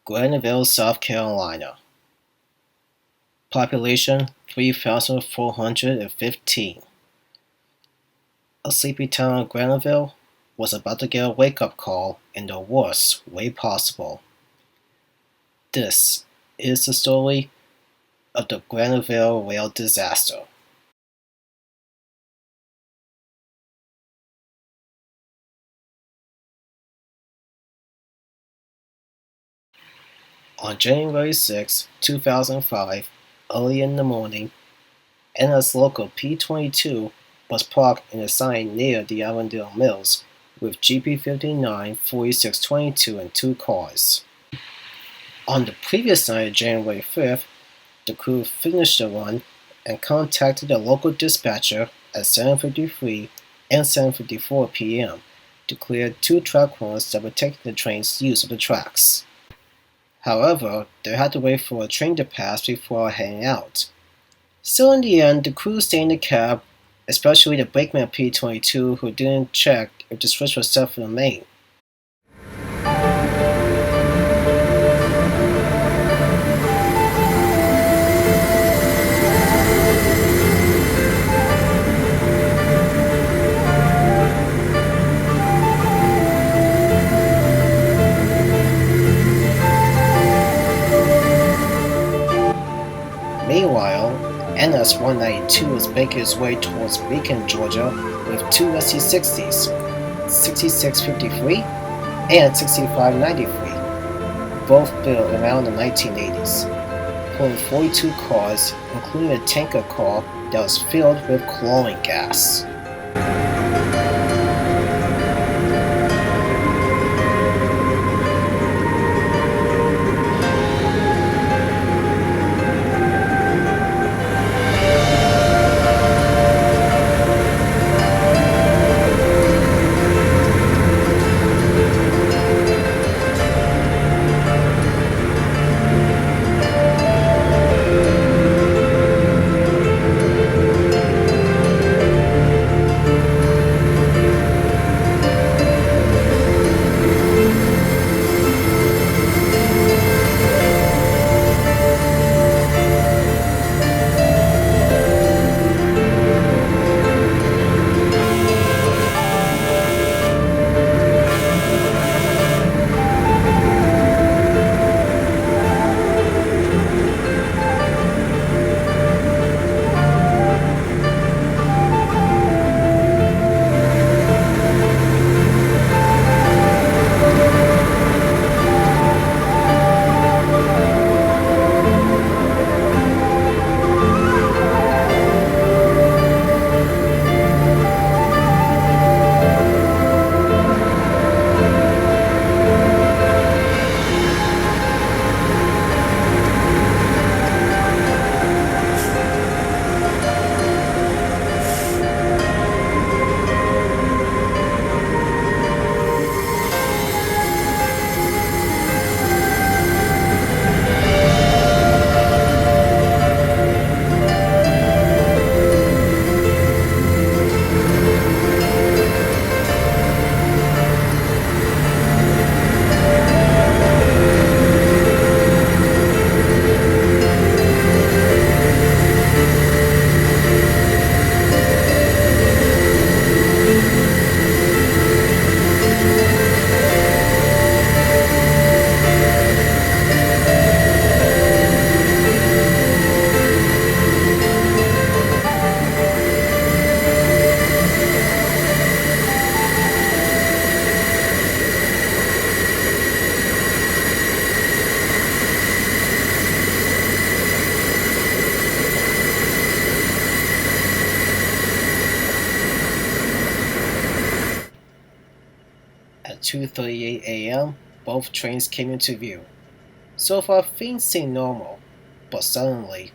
Graniteville, South Carolina. Population 3,415. A sleepy town of Graniteville was about to get a wake-up call in the worst way possible. This is the story of the Graniteville rail disaster. On January 6, 2005, early in the morning, NS Local P22 was parked in a sign near the Avondale Mills with GP59, 4622 and 2 cars. On the previous night of January 5th, the crew finished the run and contacted the local dispatcher at 7:53 and 7:54 p.m. to clear 2 track runs that were taking the train's use of the tracks. However, they had to wait for a train to pass before heading out. So in the end, the crew stayed in the cab, especially the brakeman P22 who didn't check if the switch was set for the main. Meanwhile, NS-192 was making its way towards Beacon, Georgia with 2 SC-60s, 6653 and 6593, both built around the 1980s, pulling 42 cars, including a tanker car that was filled with chlorine gas. At 2:38 a.m., both trains came into view. So far, things seemed normal, but suddenly,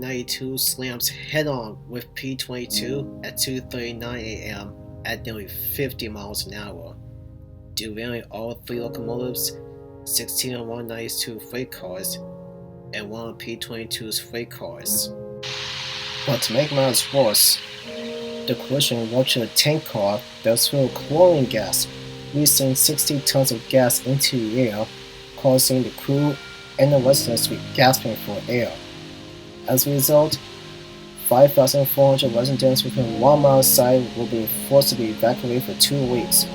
NG-192 slams head-on with P-22 at 2:39 a.m. at nearly 50 miles an hour, derailing all 3 locomotives, 16 of 192 freight cars, and 1 of P-22's freight cars. But to make matters worse, the collision ruptured a tank car that was filled with chlorine gas, releasing 60 tons of gas into the air, causing the crew and the residents to be gasping for air. As a result, 5,400 residents within 1 mile side will be forced to be evacuated for 2 weeks.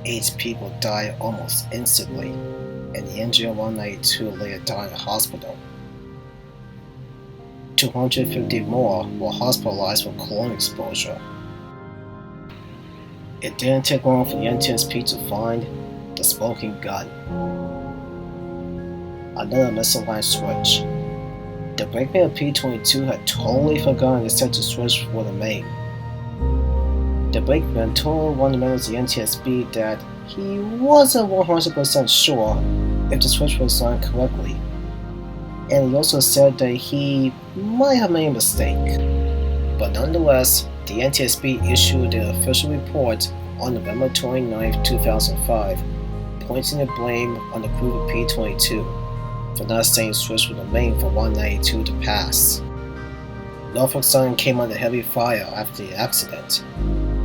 Eight people died almost instantly, and the NG-192 later died in the hospital. 250 more were hospitalized for chlorine exposure. It didn't take long for the NTSB to find the smoking gun. Another misaligned switch. The brakeman of P-22 had totally forgotten to set the switch for the main. The brakeman told one of the members of the NTSB that he wasn't 100% sure if the switch was done correctly, and he also said that he might have made a mistake. But nonetheless, the NTSB issued an official report on November 29, 2005, pointing the blame on the crew of P-22 for not staying switched with the main for 192 to pass. Norfolk Southern came under heavy fire after the accident,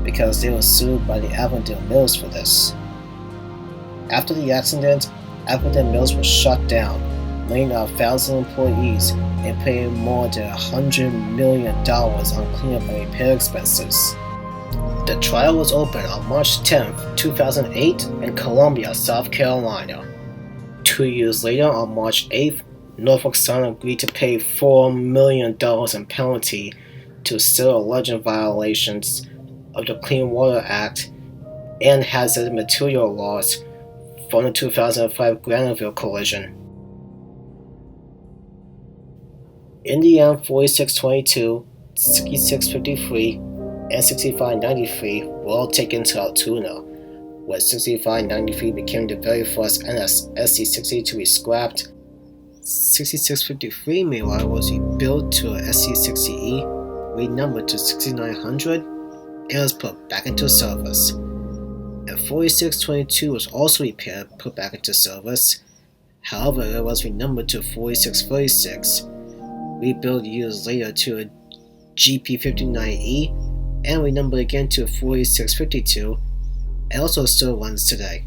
because they were sued by the Avondale Mills for this. After the accident, Avondale Mills was shut down, laying off 1,000 employees and paying more than $100 million on cleanup and repair expenses. The trial was opened on March 10, 2008 in Columbia, South Carolina. 2 years later, on March 8th, Norfolk Southern agreed to pay $4 million in penalty to settle alleged violations of the Clean Water Act and hazardous material laws from the 2005 Graniteville collision. Indiana 4622, 6653, and 6593 were all taken to Altoona, where 6593 became the very first NS SC-60 to be scrapped. 6653, meanwhile, was rebuilt to a SC-60E, renumbered to 6900, and was put back into service. And 4622 was also repaired, put back into service. However, it was renumbered to 4636, rebuilt years later to a GP59E, and renumbered again to 4652, and also still runs today.